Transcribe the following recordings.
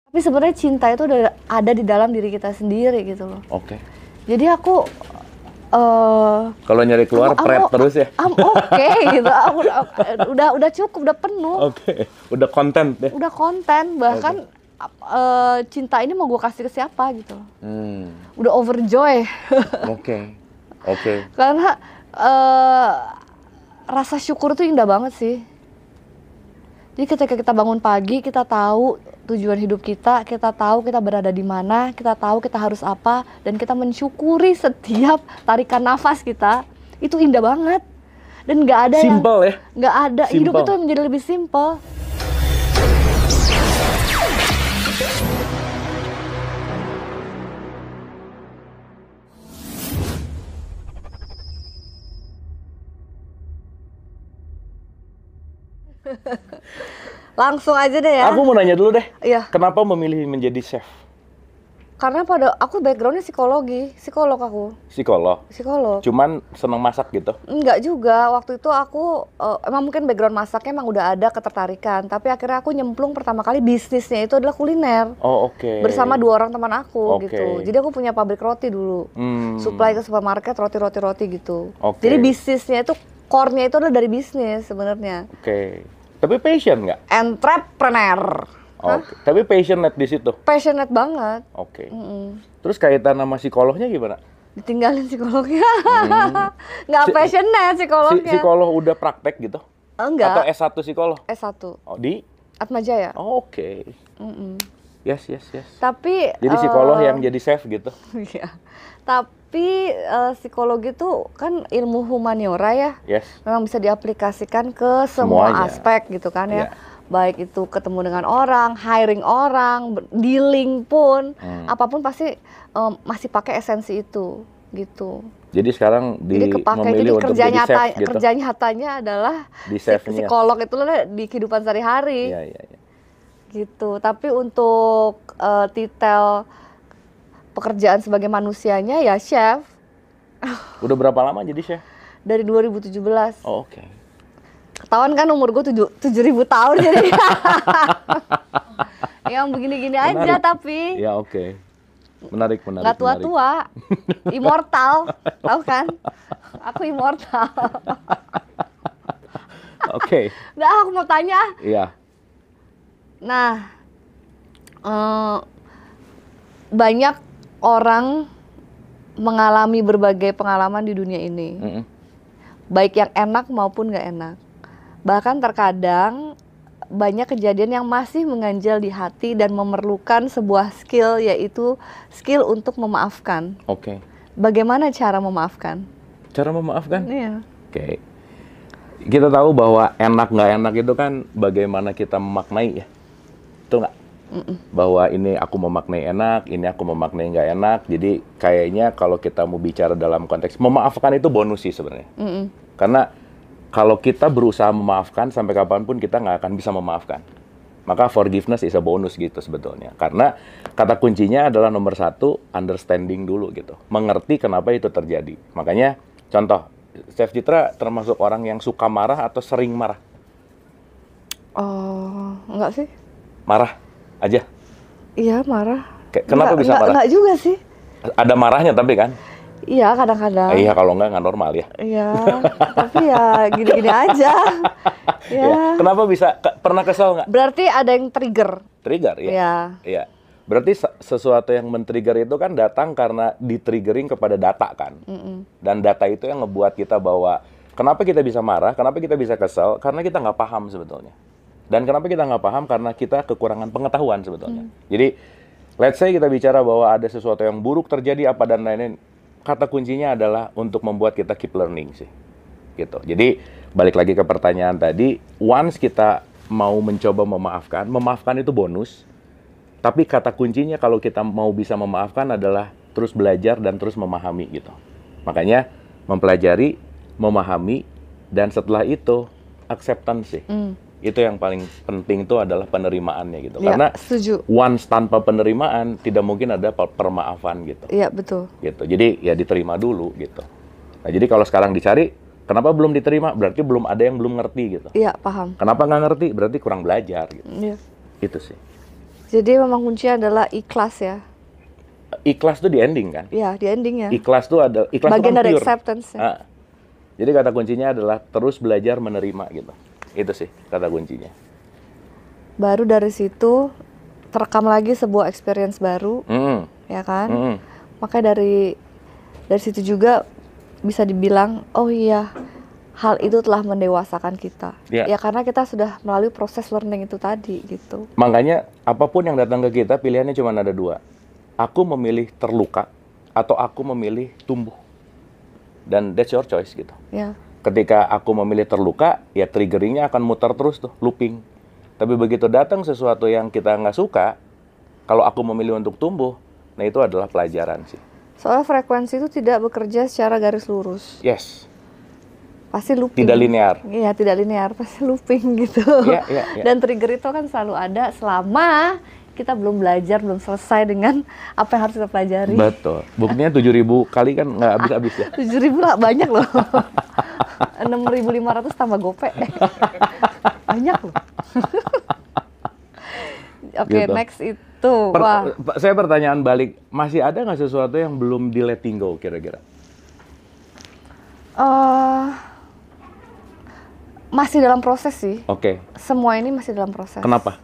Tapi sebenarnya cinta itu udah ada di dalam diri kita sendiri gitu loh. Oke. Jadi aku Kalau nyari keluar prep terus ya. Oke gitu. Udah cukup, udah penuh. Oke. Udah konten deh. Udah konten, bahkan cinta ini mau gue kasih ke siapa gitu. Udah overjoy. Oke. Karena rasa syukur tuh indah banget sih. Jadi ketika kita bangun pagi, kita tahu tujuan hidup kita tahu kita berada di mana, kita tahu kita harus apa, dan kita mensyukuri setiap tarikan nafas kita, itu indah banget. Dan nggak ada simple ya? Nggak ada, simple. Hidup itu menjadi lebih simple. Langsung aja deh ya. Aku mau nanya dulu deh. Iya. Kenapa memilih menjadi chef? Karena aku backgroundnya psikolog aku. Psikolog. Cuman seneng masak gitu? Enggak juga. Waktu itu aku emang mungkin background masaknya emang udah ada ketertarikan. Tapi akhirnya aku nyemplung pertama kali bisnisnya itu adalah kuliner. Oh oke. Bersama 2 orang teman aku gitu. Jadi aku punya pabrik roti dulu. Supply ke supermarket roti gitu. Jadi bisnisnya itu core-nya itu adalah dari bisnis sebenarnya. Oke. Tapi passion nggak? Entrepreneur. Tapi passionate di situ? Passionate banget. Oke. Terus kaitan sama psikolognya gimana? Ditinggalin psikolognya. Nggak passionate psikolognya. Psikolog udah praktek gitu? Enggak. Atau S1 psikolog? S1. Oh, di? Atmajaya. Oh, oke. Yes. Tapi jadi psikolog yang jadi chef gitu? Iya. Tapi psikologi itu kan ilmu humaniora ya. Yes. Memang bisa diaplikasikan ke semua aspek gitu kan ya. Baik itu ketemu dengan orang, hiring orang, dealing pun, apapun pasti masih pakai esensi itu gitu. Jadi sekarang memilih untuk jadi chef gitu? Kerja nyatanya adalah di psikolog itu di kehidupan sehari-hari. Iya. Gitu. Tapi untuk titel pekerjaan sebagai manusianya ya chef. Udah berapa lama jadi chef? Dari 2017. Oh, oke. Ketahuan kan umur gue 7.000 tahun jadi. Yang begini-gini aja tapi. Ya oke. Menarik. Gak tua-tua. Immortal. Tahu kan? Aku immortal. Oke. Udah aku mau tanya. Iya. Nah, banyak orang mengalami berbagai pengalaman di dunia ini, baik yang enak maupun nggak enak. Bahkan terkadang banyak kejadian yang masih mengganjal di hati dan memerlukan sebuah skill, yaitu skill untuk memaafkan. Oke. Bagaimana cara memaafkan? Cara memaafkan? Iya. Oke. Kita tahu bahwa enak nggak enak itu kan bagaimana kita memaknai ya. Betul nggak? Bahwa ini aku memaknai enak, ini aku memaknai nggak enak. Jadi kayaknya kalau kita mau bicara dalam konteks memaafkan itu bonus sih sebenarnya. Karena kalau kita berusaha memaafkan sampai kapanpun kita nggak akan bisa memaafkan. Maka forgiveness is a bonus gitu sebetulnya. Karena kata kuncinya adalah nomor 1, understanding dulu gitu. Mengerti kenapa itu terjadi. Makanya contoh, Chef Citra termasuk orang yang suka marah atau sering marah? Oh, enggak sih. Marah aja? Iya, marah. Kenapa bisa marah? Enggak juga sih. Ada marahnya tapi kan? Iya, kadang-kadang. Iya, kalau nggak normal ya. Iya, tapi ya gini-gini aja. Ya. Kenapa bisa? Pernah kesel nggak? Berarti ada yang trigger. Trigger, ya? Iya. Berarti sesuatu yang men-trigger itu kan datang karena di-triggering kepada data kan. Dan data itu yang ngebuat kita bahwa kenapa kita bisa marah, kenapa kita bisa kesel, karena kita nggak paham sebetulnya. Dan kenapa kita nggak paham? Karena kita kekurangan pengetahuan sebetulnya. Jadi, let's say kita bicara bahwa ada sesuatu yang buruk terjadi apa dan lain-lain. Kata kuncinya adalah untuk membuat kita keep learning sih. Gitu. Jadi, balik lagi ke pertanyaan tadi, once kita mau mencoba memaafkan itu bonus. Tapi kata kuncinya kalau kita mau bisa memaafkan adalah terus belajar dan terus memahami gitu. Makanya mempelajari, memahami, dan setelah itu acceptance sih. Itu yang paling penting itu adalah penerimaannya gitu. Ya, karena setuju. Once tanpa penerimaan tidak mungkin ada permaafan gitu. Iya, betul. Gitu. Jadi ya diterima dulu gitu. Nah, jadi kalau sekarang dicari kenapa belum diterima? Berarti belum ada yang belum ngerti gitu. Iya, paham. Kenapa nggak ngerti? Berarti kurang belajar gitu. Iya. Itu sih. Jadi memang kuncinya adalah ikhlas ya. Ikhlas tuh di ending kan? Ya, di ending ya. Ikhlas tuh ada bagian kan dari pure. acceptance ya. Nah, jadi kata kuncinya adalah terus belajar menerima gitu. Itu sih kata kuncinya. Baru dari situ terekam lagi sebuah experience baru, ya kan? Makanya dari situ juga bisa dibilang, oh iya, hal itu telah mendewasakan kita. Ya karena kita sudah melalui proses learning itu tadi gitu. Makanya apapun yang datang ke kita, pilihannya cuma ada dua. Aku memilih terluka atau aku memilih tumbuh. Dan that's your choice gitu. Ya. Ketika aku memilih terluka, ya triggeringnya akan muter terus tuh, looping. Tapi begitu datang sesuatu yang kita nggak suka, kalau aku memilih untuk tumbuh, nah itu adalah pelajaran sih. Soalnya frekuensi itu tidak bekerja secara garis lurus. Yes. Pasti looping. Tidak linear. Iya, tidak linear, pasti looping gitu. Yeah. Dan trigger itu kan selalu ada selama kita belum belajar, belum selesai dengan apa yang harus kita pelajari. Betul. Buktinya 7.000 kali kan nggak habis-habis ya. 7.000 lah, banyak loh. 6.500 tambah gope. Banyak loh. Oke, gitu. Next itu. Wah. Saya pertanyaan balik, masih ada nggak sesuatu yang belum di letting go kira-kira? Masih dalam proses sih. Oke. Semua ini masih dalam proses. Kenapa?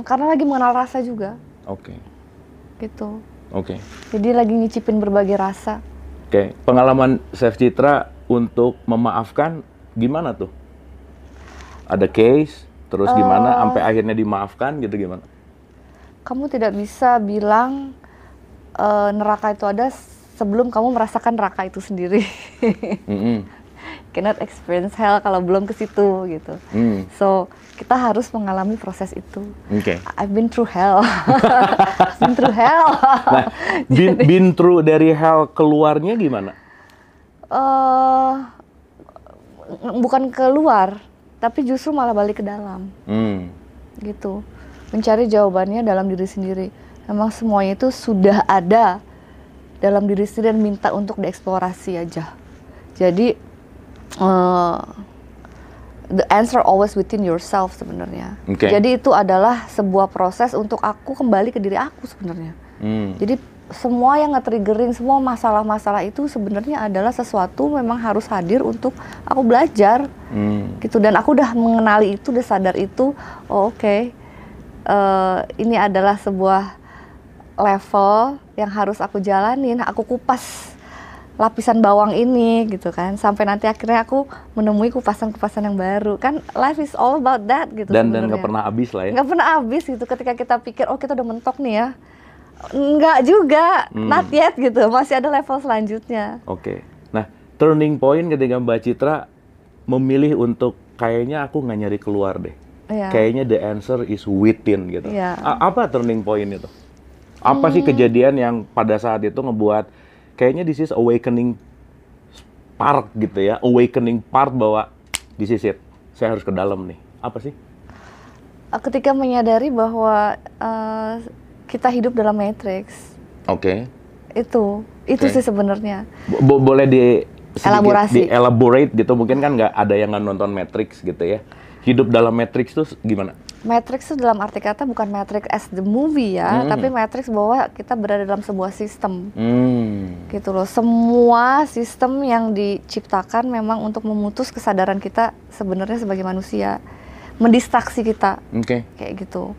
Karena lagi mengenal rasa juga. Oke. Gitu. Oke. Jadi lagi ngicipin berbagai rasa. Oke. Pengalaman Chef Citra untuk memaafkan gimana tuh? Ada case, terus gimana sampai akhirnya dimaafkan gitu gimana? Kamu tidak bisa bilang neraka itu ada sebelum kamu merasakan neraka itu sendiri. Cannot experience hell kalau belum ke situ gitu. So kita harus mengalami proses itu. I've been through hell. Been through hell. Nah, been through dari hell keluarnya gimana? Bukan keluar, tapi justru malah balik ke dalam. Gitu. Mencari jawabannya dalam diri sendiri. Memang semuanya itu sudah ada dalam diri sendiri dan minta untuk dieksplorasi aja. Jadi the answer always within yourself sebenarnya. Jadi itu adalah sebuah proses untuk aku kembali ke diri aku sebenarnya. Jadi semua yang nge-triggering, semua masalah-masalah itu sebenarnya adalah sesuatu memang harus hadir untuk aku belajar. Gitu. Dan aku udah mengenali itu, udah sadar itu. Oh, oke. Ini adalah sebuah level yang harus aku jalanin. Aku kupas lapisan bawang ini gitu kan, sampai nanti akhirnya aku menemui kupasan-kupasan yang baru. Kan life is all about that gitu. Dan nggak pernah habis lah ya. Nggak pernah habis gitu. Ketika kita pikir, oh kita udah mentok nih ya, nggak juga, not yet gitu, masih ada level selanjutnya. Oke. Nah, turning point ketika Mbak Citra memilih untuk kayaknya aku nggak nyari keluar deh. Kayaknya the answer is within gitu. Apa turning point itu? Apa sih kejadian yang pada saat itu ngebuat kayaknya this is awakening part gitu ya, awakening part bahwa this is it, saya harus ke dalam nih. Apa sih? Ketika menyadari bahwa kita hidup dalam matrix. Itu sih sebenarnya. Boleh elaborasi. Elaborate gitu, mungkin kan nggak ada yang nggak nonton Matrix gitu ya. Hidup dalam Matrix tuh gimana? Matrix itu dalam arti kata bukan Matrix as the movie ya, tapi Matrix bahwa kita berada dalam sebuah sistem. Gitu loh. Semua sistem yang diciptakan memang untuk memutus kesadaran kita sebenarnya sebagai manusia, mendistraksi kita. Kayak gitu.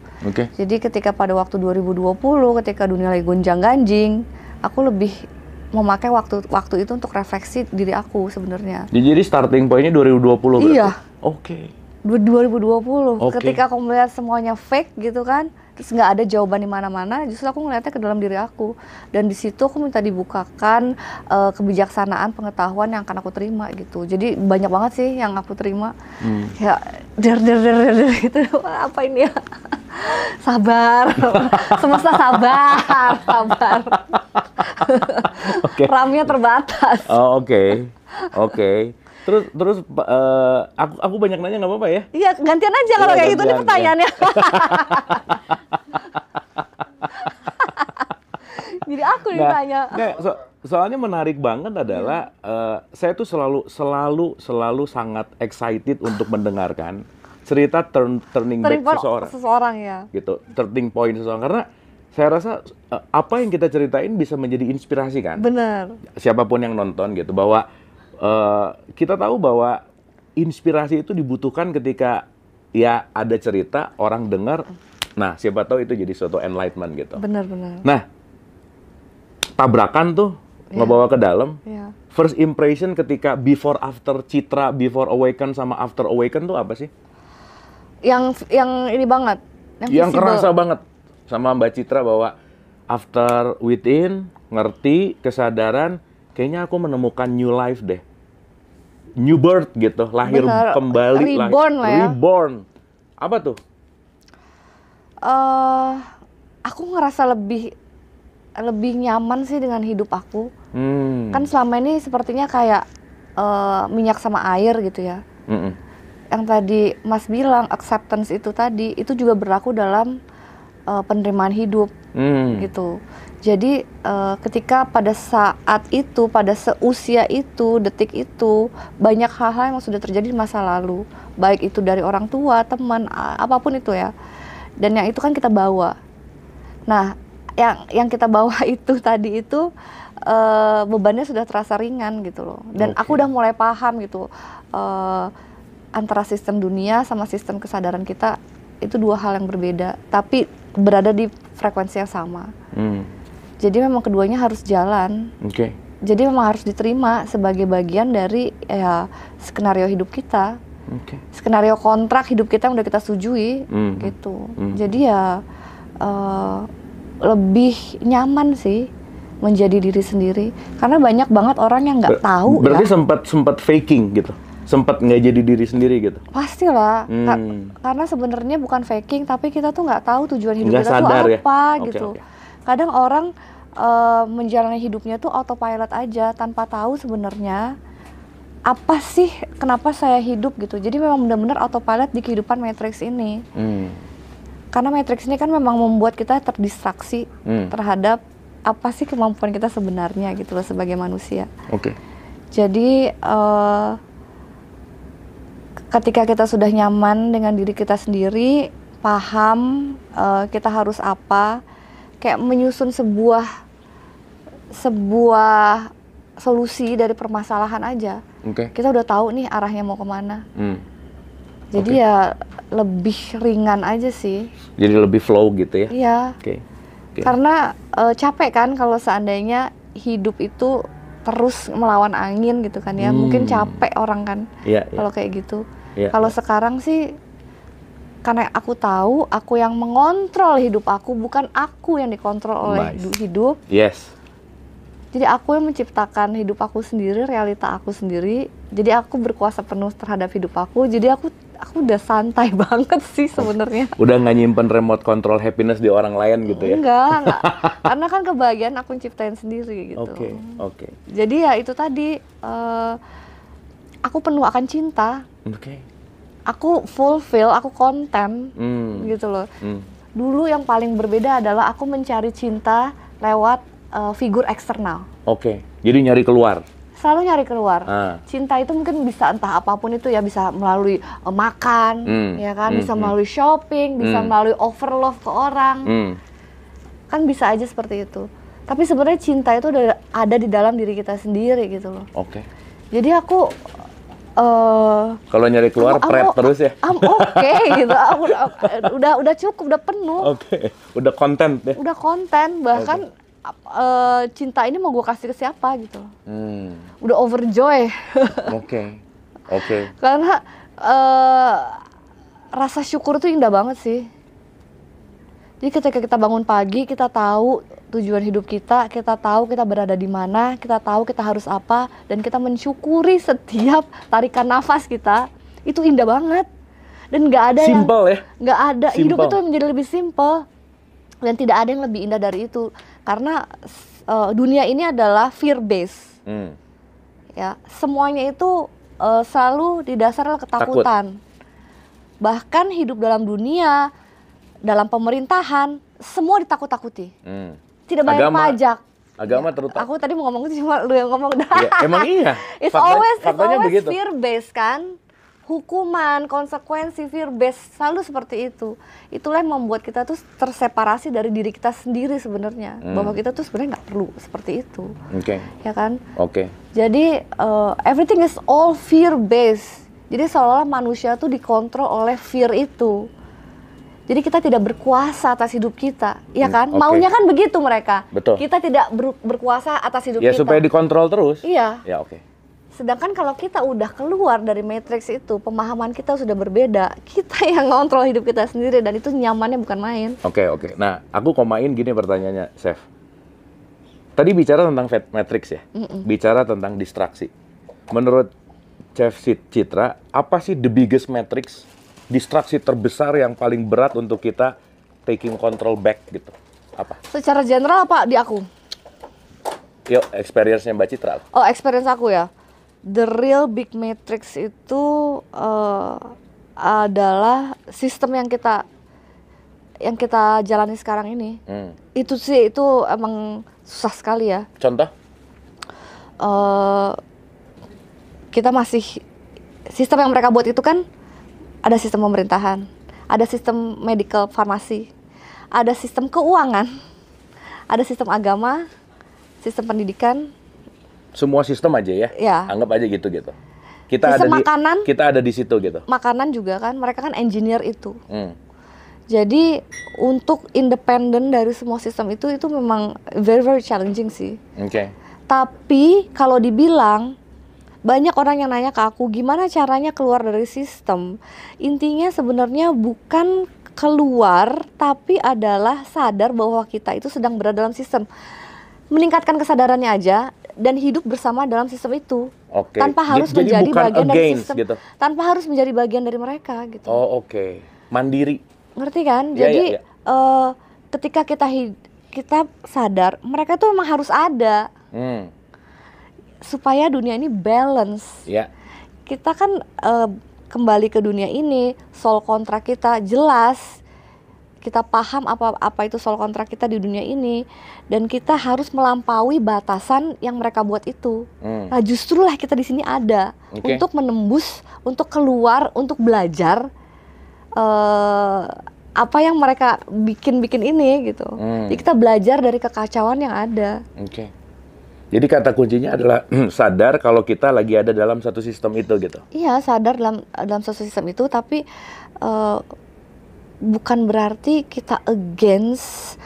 Jadi ketika pada waktu 2020, ketika dunia lagi gonjang-ganjing, aku lebih memakai waktu itu untuk refleksi diri aku sebenarnya. Jadi starting point-nya 2020 berarti? Iya. 2020, Oke. ketika aku melihat semuanya fake gitu kan, terus nggak ada jawaban di mana-mana, justru aku ngeliatnya ke dalam diri aku, dan di situ aku minta dibukakan kebijaksanaan, pengetahuan yang akan aku terima gitu. Jadi banyak banget sih yang aku terima, ya der gitu, apa ini ya, sabar, semesta sabar. RAM-nya terbatas. Oke. Terus aku banyak nanya nggak apa-apa ya? Iya, gantian aja kalau kayak gitu nih pertanyaannya. Jadi aku ditanya. Soalnya menarik banget adalah saya tuh selalu sangat excited untuk mendengarkan cerita turning back seseorang ya. Gitu, turning point seseorang. Karena saya rasa apa yang kita ceritain bisa menjadi inspirasi kan. Benar. Siapapun yang nonton gitu, bahwa kita tahu bahwa inspirasi itu dibutuhkan ketika ya ada cerita, orang dengar, nah siapa tahu itu jadi suatu enlightenment gitu. Benar-benar. Nah, tabrakan tuh ngebawa ke dalam. Yeah. First impression ketika before after Citra, before awaken sama after awaken tuh apa sih? Yang ini banget, yang kerasa banget sama Mbak Citra bahwa after within, ngerti, kesadaran, kayaknya aku menemukan new life deh. New birth gitu, lahir kembali. Reborn lah ya. Reborn. Apa tuh? Aku ngerasa lebih nyaman sih dengan hidup aku. Kan selama ini sepertinya kayak minyak sama air gitu ya. Yang tadi Mas bilang, acceptance itu tadi, itu juga berlaku dalam penerimaan hidup gitu. Jadi ketika pada saat itu, pada seusia itu, detik itu, banyak hal-hal yang sudah terjadi di masa lalu, baik itu dari orang tua, teman, apapun itu ya. Dan yang itu kan kita bawa. Nah, yang kita bawa itu tadi itu bebannya sudah terasa ringan gitu loh. Dan aku udah mulai paham gitu antara sistem dunia sama sistem kesadaran kita itu dua hal yang berbeda, tapi berada di frekuensi yang sama. Jadi memang keduanya harus jalan. Jadi memang harus diterima sebagai bagian dari ya skenario hidup kita. Skenario kontrak hidup kita yang udah kita setujui gitu. Jadi ya lebih nyaman sih menjadi diri sendiri, karena banyak banget orang yang nggak tahu. Berarti sempat faking gitu, sempat nggak jadi diri sendiri gitu. Pastilah, karena sebenarnya bukan faking, tapi kita tuh nggak tahu tujuan hidup kita tuh apa ya? Gitu. Kadang orang menjalani hidupnya tuh autopilot aja tanpa tahu sebenarnya apa sih kenapa saya hidup gitu. Jadi memang benar-benar autopilot di kehidupan Matrix ini. Karena Matrix ini kan memang membuat kita terdistraksi terhadap apa sih kemampuan kita sebenarnya gitu loh sebagai manusia. Jadi ketika kita sudah nyaman dengan diri kita sendiri, paham kita harus apa, kayak menyusun sebuah solusi dari permasalahan aja. Kita udah tahu nih arahnya mau kemana. Jadi ya lebih ringan aja sih. Jadi lebih flow gitu ya? Iya. Karena capek kan kalau seandainya hidup itu terus melawan angin gitu kan ya. Mungkin capek orang kan kalau kayak gitu. Kalau sekarang sih karena aku tahu aku yang mengontrol hidup aku, bukan aku yang dikontrol oleh hidup. Jadi aku yang menciptakan hidup aku sendiri, realita aku sendiri. Jadi aku berkuasa penuh terhadap hidup aku. Jadi aku udah santai banget sih sebenarnya. Udah nggak nyimpen remote control happiness di orang lain gitu ya? Enggak. Karena kan kebahagiaan aku ciptain sendiri gitu. Jadi ya itu tadi, aku penuh akan cinta. Aku fulfill, aku konten gitu loh. Dulu yang paling berbeda adalah aku mencari cinta lewat figur eksternal. Jadi nyari keluar. Selalu nyari keluar. Cinta itu mungkin bisa entah apapun itu ya, bisa melalui makan, ya kan, bisa melalui shopping, bisa melalui overlove ke orang, kan bisa aja seperti itu. Tapi sebenarnya cinta itu udah ada di dalam diri kita sendiri gitu loh. Jadi aku kalau nyari keluar prep terus ya. Gitu. Udah cukup, udah penuh. Udah konten ya. Udah konten, bahkan cinta ini mau gue kasih ke siapa gitu. Udah overjoy. Karena rasa syukur itu indah banget sih. Jadi ketika kita bangun pagi, kita tahu tujuan hidup kita tahu kita berada di mana, kita tahu kita harus apa, dan kita mensyukuri setiap tarikan nafas kita, itu indah banget. Dan nggak ada simple ya? Nggak ada. Simple. Hidup itu menjadi lebih simple. Dan tidak ada yang lebih indah dari itu. Karena dunia ini adalah fear based. Ya, semuanya itu selalu didasarkan ketakutan. Bahkan hidup dalam dunia, dalam pemerintahan, semua ditakut-takuti. Tidak bayar pajak. Agama terutama. Aku tadi mau ngomong itu, cuma lu yang ngomong. Emang iya. It's always fear based kan. hukuman, konsekuensi, fear based, selalu seperti itu. Itulah yang membuat kita tuh terseparasi dari diri kita sendiri sebenarnya, bahwa kita tuh sebenarnya nggak perlu seperti itu. Ya kan? Jadi everything is all fear based. Jadi seolah-olah manusia tuh dikontrol oleh fear itu. Jadi kita tidak berkuasa atas hidup kita, ya kan? Maunya kan begitu mereka. Betul. Kita tidak berkuasa atas hidup kita. Ya supaya dikontrol terus. Iya. Ya Sedangkan kalau kita udah keluar dari matriks itu, pemahaman kita sudah berbeda. Kita yang ngontrol hidup kita sendiri dan itu nyamannya bukan main. Oke. Nah, aku komain gini pertanyaannya, Chef. Tadi bicara tentang matriks ya, bicara tentang distraksi. Menurut Chef Citra, apa sih the biggest matrix? Distraksi terbesar yang paling berat untuk kita taking control back gitu. Apa? Secara general apa di aku? Yuk, experience-nya Mbak Citra. Oh, experience aku ya. The real big matrix itu adalah sistem yang kita jalani sekarang ini. Itu emang susah sekali ya. Contoh? Kita masih sistem yang mereka buat itu kan ada sistem pemerintahan, ada sistem medical farmasi, ada sistem keuangan, ada sistem agama, sistem pendidikan. Semua sistem aja ya? Ya. Anggap aja gitu. Sistem makanan. Kita ada di situ gitu. Makanan juga kan, mereka kan engineer itu. Jadi untuk independen dari semua sistem itu memang very very challenging sih. Tapi kalau dibilang banyak orang yang nanya ke aku, gimana caranya keluar dari sistem? Intinya sebenarnya bukan keluar, tapi adalah sadar bahwa kita itu sedang berada dalam sistem. Meningkatkan kesadarannya aja dan hidup bersama dalam sistem itu. Tanpa harus menjadi bagian dari sistem. Gitu. Tanpa harus menjadi bagian dari mereka gitu. Mandiri. Ngerti kan? Jadi ketika kita sadar, mereka tuh memang harus ada. Supaya dunia ini balance. Kita kan kembali ke dunia ini, soul kontrak kita jelas. Kita paham apa itu soul kontrak kita di dunia ini, dan kita harus melampaui batasan yang mereka buat itu. Nah, justrulah kita di sini ada untuk menembus, untuk keluar, untuk belajar apa yang mereka bikin ini gitu. Jadi kita belajar dari kekacauan yang ada. Jadi kata kuncinya adalah sadar kalau kita lagi ada dalam satu sistem itu gitu. Iya, sadar dalam satu sistem itu, tapi bukan berarti kita against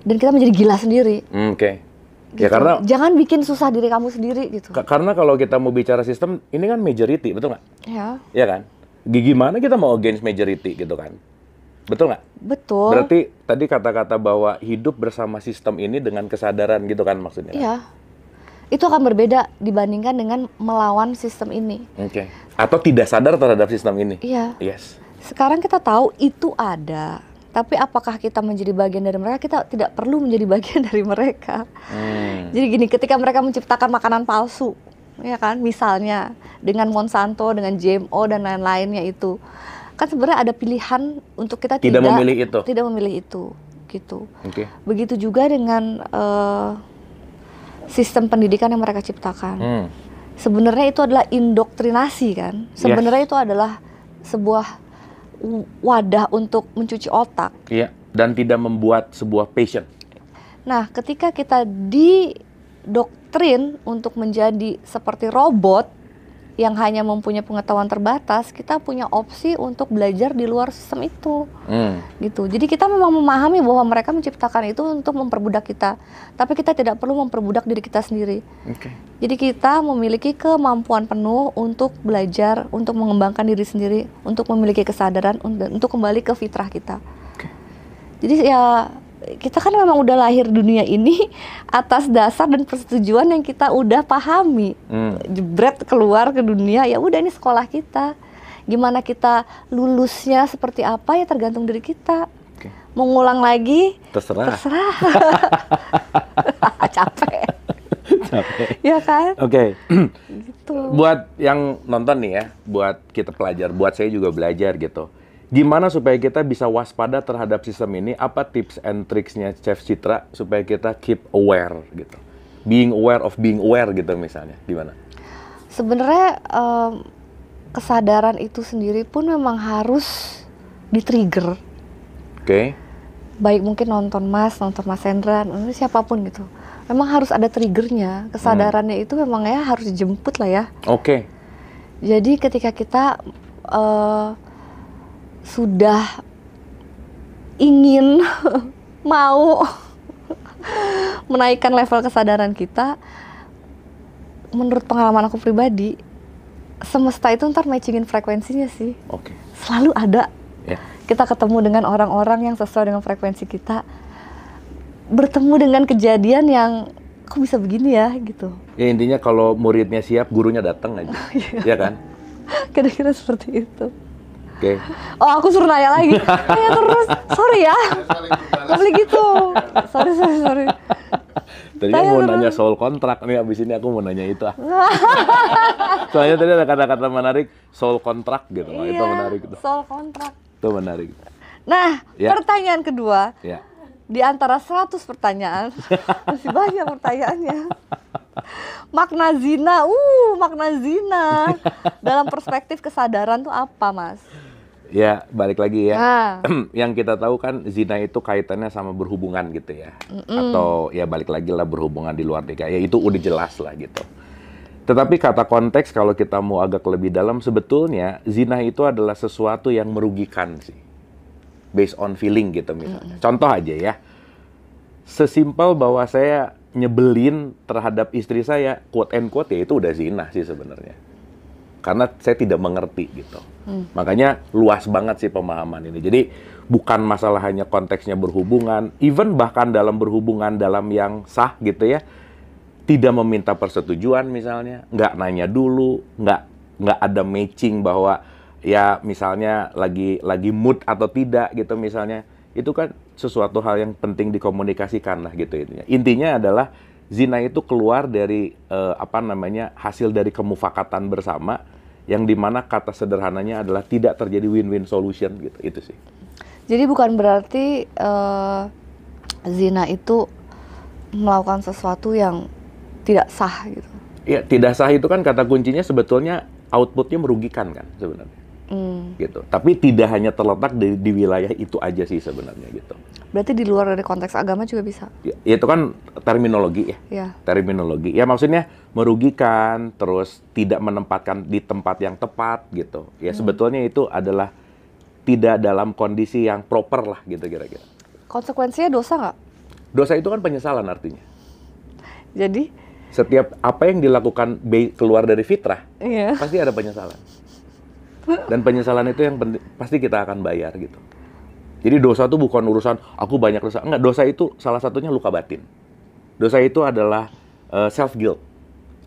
dan kita menjadi gila sendiri. Gitu. Ya karena jangan bikin susah diri kamu sendiri gitu. Karena kalau kita mau bicara sistem, ini kan majority, betul nggak? Iya kan? Gimana kita mau against majority gitu kan? Betul nggak? Betul. Berarti tadi kata-kata bahwa hidup bersama sistem ini dengan kesadaran gitu kan maksudnya? Iya. Itu akan berbeda dibandingkan dengan melawan sistem ini. Atau tidak sadar terhadap sistem ini. Iya. Sekarang kita tahu itu ada, tapi apakah kita menjadi bagian dari mereka? Kita tidak perlu menjadi bagian dari mereka. Jadi gini, ketika mereka menciptakan makanan palsu, ya kan, misalnya dengan Monsanto, dengan GMO dan lain-lainnya itu, kan sebenarnya ada pilihan untuk kita tidak memilih itu, gitu. Begitu juga dengan sistem pendidikan yang mereka ciptakan. Sebenarnya itu adalah indoktrinasi kan. Sebenarnya itu adalah sebuah wadah untuk mencuci otak. Dan tidak membuat sebuah passion. Nah, ketika kita didoktrin untuk menjadi seperti robot yang hanya mempunyai pengetahuan terbatas, kita punya opsi untuk belajar di luar sistem itu. Gitu. Jadi kita memang memahami bahwa mereka menciptakan itu untuk memperbudak kita, tapi kita tidak perlu memperbudak diri kita sendiri. Jadi kita memiliki kemampuan penuh untuk belajar, untuk mengembangkan diri sendiri, untuk memiliki kesadaran, untuk kembali ke fitrah kita. Jadi ya kita kan memang udah lahir dunia ini atas dasar dan persetujuan yang kita udah pahami. Jebret keluar ke dunia, ya udah ini sekolah kita. Gimana kita lulusnya seperti apa ya tergantung diri kita. Mau ngulang lagi? Terserah. Capek. Ya kan? Gitu. Buat yang nonton nih ya, buat kita pelajar, buat saya juga belajar gitu. Gimana supaya kita bisa waspada terhadap sistem ini? Apa tips and tricksnya Chef Citra supaya kita keep aware gitu? Being aware of being aware gitu misalnya, gimana? Sebenarnya kesadaran itu sendiri pun memang harus di-trigger. Oke. Baik mungkin nonton Mas Hendra, siapapun gitu. Memang harus ada triggernya. Kesadarannya itu memang ya harus dijemput lah ya. Oke. Jadi ketika kita sudah ingin mau menaikkan level kesadaran kita, menurut pengalaman aku pribadi, semesta itu ntar matchingin frekuensinya sih. Oke. Selalu ada. Ya. Kita ketemu dengan orang-orang yang sesuai dengan frekuensi kita, bertemu dengan kejadian yang kok bisa begini ya gitu. Ya intinya kalau muridnya siap, gurunya datang aja. Ya kan? Kira-kira seperti itu. Oke. Oh, aku suruh nanya lagi. Tanya terus. Sorry ya. Gak boleh gitu. Sorry. Tadinya mau nanya soal kontrak nih, abis ini aku mau nanya itu ah. Soalnya tadi ada kata-kata menarik, soal kontrak gitu. Iya, itu menarik. soal kontrak. Itu menarik. Nah, Ya. pertanyaan kedua. Ya. Di antara 100 pertanyaan, masih banyak pertanyaannya. Makna zina dalam perspektif kesadaran tuh apa, Mas? Ya, balik lagi ya. Nah. Yang kita tahu kan zina itu kaitannya sama berhubungan gitu ya. Atau ya balik lagi lah berhubungan di luar nikah. Ya itu udah jelas lah gitu. Tetapi kata konteks kalau kita mau agak lebih dalam, sebetulnya zina itu adalah sesuatu yang merugikan sih. Based on feeling gitu misalnya. Contoh aja ya. Sesimpel bahwa saya nyebelin terhadap istri saya, quote and quote, ya itu udah zina sih sebenarnya. Karena saya tidak mengerti gitu. Makanya luas banget sih pemahaman ini. Jadi bukan masalah hanya konteksnya berhubungan, even bahkan dalam berhubungan dalam yang sah gitu ya, tidak meminta persetujuan misalnya, nggak nanya dulu, nggak ada matching bahwa ya misalnya lagi mood atau tidak gitu misalnya, itu kan sesuatu hal yang penting dikomunikasikan lah gitu intinya. Intinya adalah zina itu keluar dari hasil dari kemufakatan bersama, yang dimana kata sederhananya adalah tidak terjadi win-win solution gitu, itu sih. Jadi bukan berarti zina itu melakukan sesuatu yang tidak sah gitu. Ya, tidak sah itu kan kata kuncinya sebetulnya outputnya merugikan kan sebenarnya. Gitu. Tapi tidak hanya terletak di wilayah itu aja sih sebenarnya gitu. Berarti di luar dari konteks agama juga bisa? Ya, itu kan terminologi ya. Ya. Terminologi. Ya maksudnya merugikan, terus tidak menempatkan di tempat yang tepat gitu. Ya sebetulnya itu adalah tidak dalam kondisi yang proper lah gitu kira-kira. Konsekuensinya dosa nggak? Dosa itu kan penyesalan artinya. Jadi? Setiap apa yang dilakukan keluar dari fitrah, Iya. pasti ada penyesalan. Dan penyesalan itu yang penting, pasti kita akan bayar gitu. Jadi dosa itu bukan urusan aku banyak dosa. Enggak, dosa itu salah satunya luka batin. Dosa itu adalah self guilt.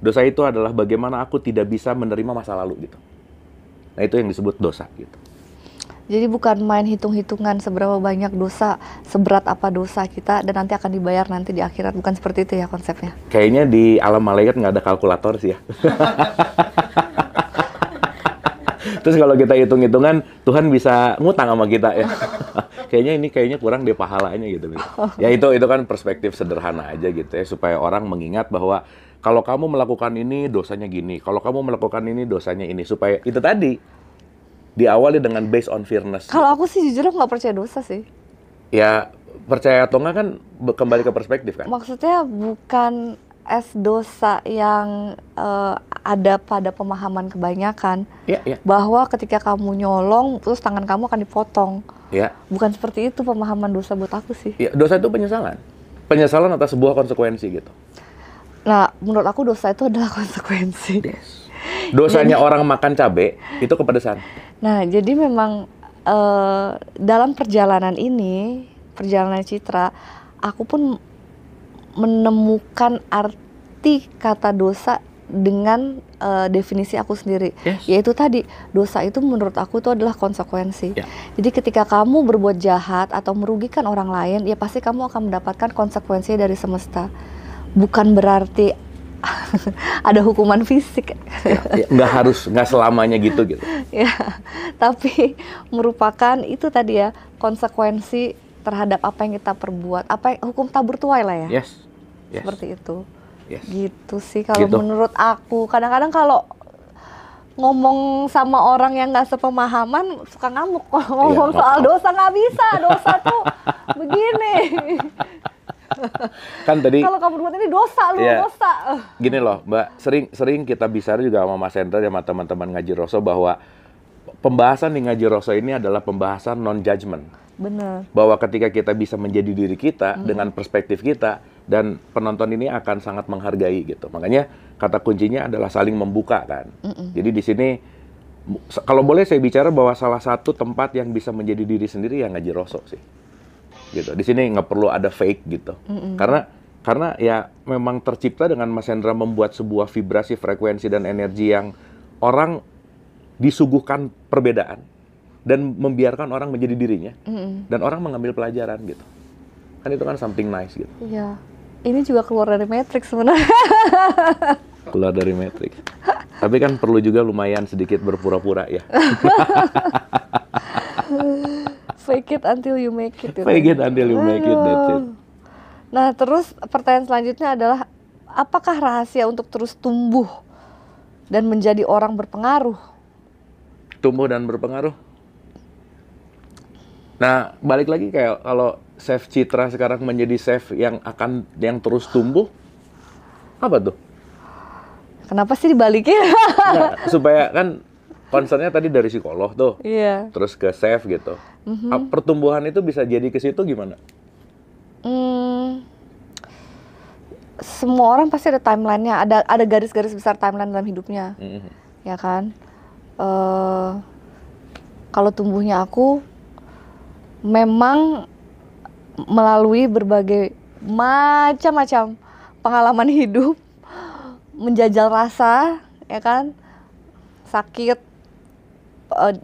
Dosa itu adalah bagaimana aku tidak bisa menerima masa lalu gitu. Nah, itu yang disebut dosa gitu. Jadi bukan main hitung-hitungan seberapa banyak dosa, seberat apa dosa kita, dan nanti akan dibayar nanti di akhirat. Bukan seperti itu ya konsepnya? Kayaknya di alam malaikat nggak ada kalkulator sih ya. Terus kalau kita hitung-hitungan, Tuhan bisa ngutang sama kita ya. kayaknya kurang deh pahalanya gitu. Ya itu kan perspektif sederhana aja gitu ya, supaya orang mengingat bahwa kalau kamu melakukan ini dosanya gini, kalau kamu melakukan ini dosanya ini, supaya itu tadi diawali dengan based on fairness. Kalau aku sih jujur nggak percaya dosa sih. Ya percaya atau nggak kan kembali ke perspektif kan. Maksudnya bukan dosa yang ada pada pemahaman kebanyakan. Iya. Bahwa ketika kamu nyolong terus tangan kamu akan dipotong. Iya. Bukan seperti itu pemahaman dosa buat aku sih. Ya, dosa itu penyesalan. Penyesalan atas sebuah konsekuensi gitu. Nah, menurut aku dosa itu adalah konsekuensi. Yes. Dosanya orang makan cabai itu kepedesan. Nah, jadi memang dalam perjalanan ini, perjalanan Citra, aku pun menemukan arti kata dosa dengan definisi aku sendiri. Yes. Yaitu tadi, dosa itu menurut aku itu adalah konsekuensi. Yeah. Jadi ketika kamu berbuat jahat atau merugikan orang lain, ya pasti kamu akan mendapatkan konsekuensi dari semesta. Bukan berarti ada hukuman fisik. Ya, nggak selamanya gitu. Ya, tapi merupakan itu tadi ya, konsekuensi terhadap apa yang kita perbuat, hukum tabur tuai lah ya. Yes. Seperti itu. Yes. Gitu sih kalau Gitu. menurut aku. Kadang-kadang kalau ngomong sama orang yang nggak sepemahaman suka ngamuk. Ngomong soal dosa nggak bisa, dosa tuh begini. Kan tadi kalau kamu buat ini dosa lu, dosa. Gini loh, Mbak, sering kita bicara juga sama Mas Hendra sama teman-teman Ngaji Roso bahwa pembahasan di Ngaji Roso ini adalah pembahasan non-judgment. Bener. Bahwa ketika kita bisa menjadi diri kita dengan perspektif kita, dan penonton ini akan sangat menghargai gitu. Makanya kata kuncinya adalah saling membuka kan. Jadi di sini kalau boleh saya bicara bahwa salah satu tempat yang bisa menjadi diri sendiri ya Ngaji Roso sih. Gitu. Di sini nggak perlu ada fake gitu. Karena ya memang tercipta dengan Mas Hendra membuat sebuah vibrasi, frekuensi dan energi yang orang disuguhkan perbedaan dan membiarkan orang menjadi dirinya dan orang mengambil pelajaran gitu. Kan itu kan something nice gitu. Iya. Ini juga keluar dari Matrix sebenarnya. Keluar dari Matrix. Tapi kan perlu juga lumayan sedikit berpura-pura ya. Fake it until you make it. Fake it until you make it, that's it. Nah, terus pertanyaan selanjutnya adalah, apakah rahasia untuk terus tumbuh dan menjadi orang berpengaruh? Tumbuh dan berpengaruh? Nah, balik lagi kayak kalau Chef Citra sekarang menjadi chef yang terus tumbuh, apa tuh? Kenapa sih dibalikin? Nah, supaya kan concernnya tadi dari psikolog tuh, terus ke chef gitu. Pertumbuhan itu bisa jadi ke situ gimana? Semua orang pasti ada timelinenya, ada garis-garis besar timeline dalam hidupnya, ya kan? Kalau tumbuhnya aku memang melalui berbagai macam pengalaman hidup, menjajal rasa, ya kan? Sakit,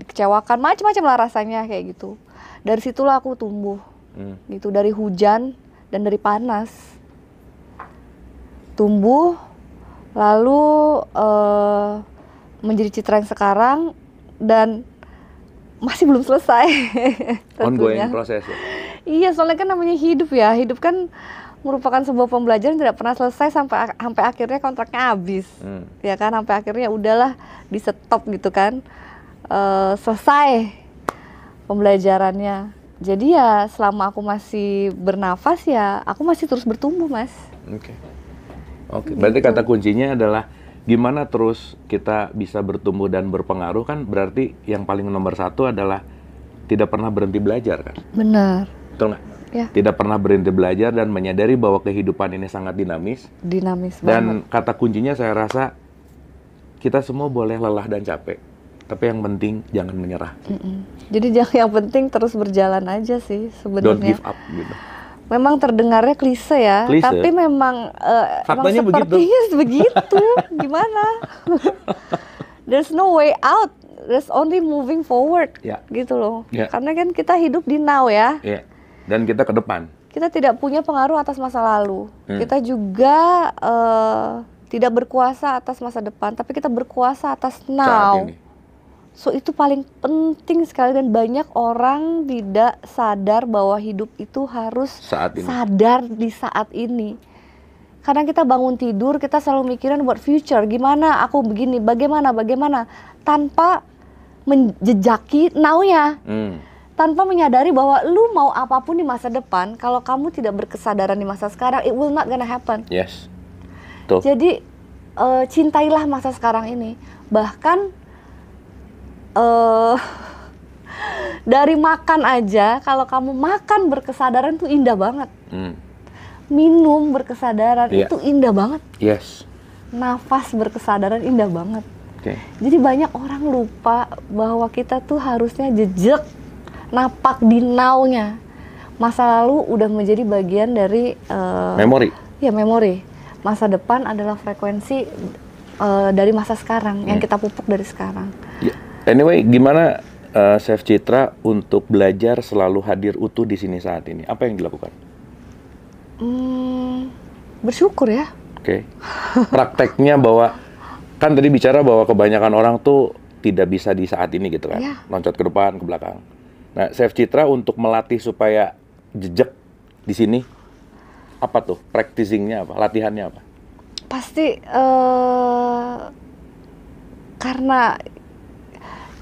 kecewakan, macam-macam lah rasanya kayak gitu. Dari situlah aku tumbuh, gitu, dari hujan dan dari panas. Tumbuh, lalu menjadi Citra yang sekarang dan masih belum selesai. Ongoing proses ya? Iya, soalnya kan namanya hidup ya. Hidup kan merupakan sebuah pembelajaran yang tidak pernah selesai sampai akhirnya kontraknya habis. Ya kan, sampai akhirnya udahlah di stop gitu kan. Selesai pembelajarannya. Jadi ya selama aku masih bernafas ya aku masih terus bertumbuh, Mas. Oke. Berarti kata kuncinya adalah gimana terus kita bisa bertumbuh dan berpengaruh, kan berarti yang paling nomor satu adalah tidak pernah berhenti belajar kan? Benar. Betul nggak? Ya. Tidak pernah berhenti belajar dan menyadari bahwa kehidupan ini sangat dinamis. Dinamis banget. Dan kata kuncinya saya rasa kita semua boleh lelah dan capek, tapi yang penting jangan menyerah. Jadi yang penting terus berjalan aja sih sebenarnya. Don't give up gitu. Memang terdengarnya klise ya, tapi memang faktanya sepertinya begitu. Gimana? There's no way out, there's only moving forward, gitu loh. Karena kan kita hidup di now ya. Dan kita ke depan. Kita tidak punya pengaruh atas masa lalu. Kita juga tidak berkuasa atas masa depan, tapi kita berkuasa atas now. Saat ini. So itu paling penting sekali dan banyak orang tidak sadar bahwa hidup itu harus sadar di saat ini. Kadang kita bangun tidur, kita selalu mikirin buat future, gimana aku begini, bagaimana, tanpa menjejaki now-nya. Tanpa menyadari bahwa lu mau apapun di masa depan, kalau kamu tidak berkesadaran di masa sekarang, it will not gonna happen. Yes. Tuh. Jadi cintailah masa sekarang ini. Bahkan dari makan aja, kalau kamu makan berkesadaran tuh indah banget. Minum berkesadaran itu indah banget. Yes. Nafas berkesadaran indah banget. Jadi banyak orang lupa bahwa kita tuh harusnya jejak napak di now-nya. Masa lalu udah menjadi bagian dari memori. Ya, memori. Masa depan adalah frekuensi dari masa sekarang yang kita pupuk dari sekarang. Anyway, gimana Chef Citra untuk belajar selalu hadir utuh di sini saat ini? Apa yang dilakukan? Bersyukur ya. Prakteknya bahwa kan tadi bicara bahwa kebanyakan orang tuh tidak bisa di saat ini gitu kan, loncat ke depan, ke belakang. Nah, Chef Citra untuk melatih supaya jejak di sini, apa tuh? Practicing-nya apa? Latihannya apa? Pasti Karena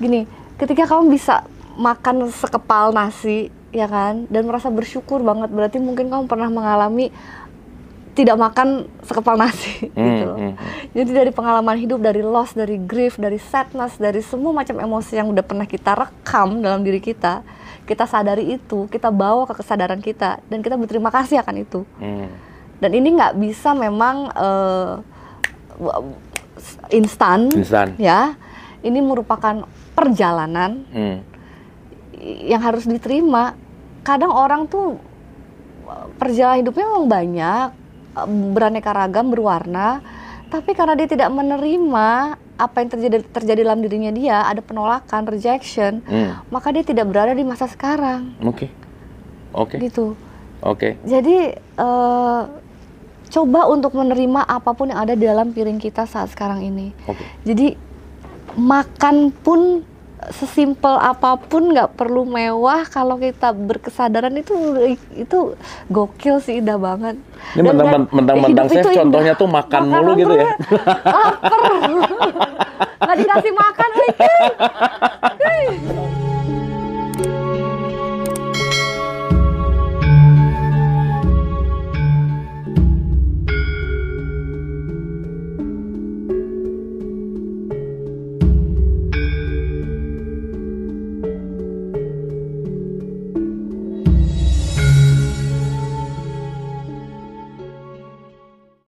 gini, ketika kamu bisa makan sekepal nasi, ya kan, dan merasa bersyukur banget, berarti mungkin kamu pernah mengalami tidak makan sekepal nasi gitu loh. Jadi dari pengalaman hidup, dari loss, dari grief, dari sadness, dari semua macam emosi yang udah pernah kita rekam dalam diri kita sadari itu, kita bawa ke kesadaran kita, dan kita berterima kasih akan itu. Dan ini nggak bisa memang instan, ya. Ini merupakan perjalanan yang harus diterima. Kadang orang tuh perjalanan hidupnya memang banyak, beraneka ragam, berwarna, tapi karena dia tidak menerima apa yang terjadi dalam dirinya dia, ada penolakan, rejection, maka dia tidak berada di masa sekarang. Oke. Gitu. Jadi coba untuk menerima apapun yang ada di dalam piring kita saat sekarang ini. Jadi makan pun sesimpel apapun, nggak perlu mewah, kalau kita berkesadaran itu gokil sih, indah banget. Ini mentang-mentang chef contohnya tuh makan mulu gitu ya. Lapar. Nggak dikasih makan lagi.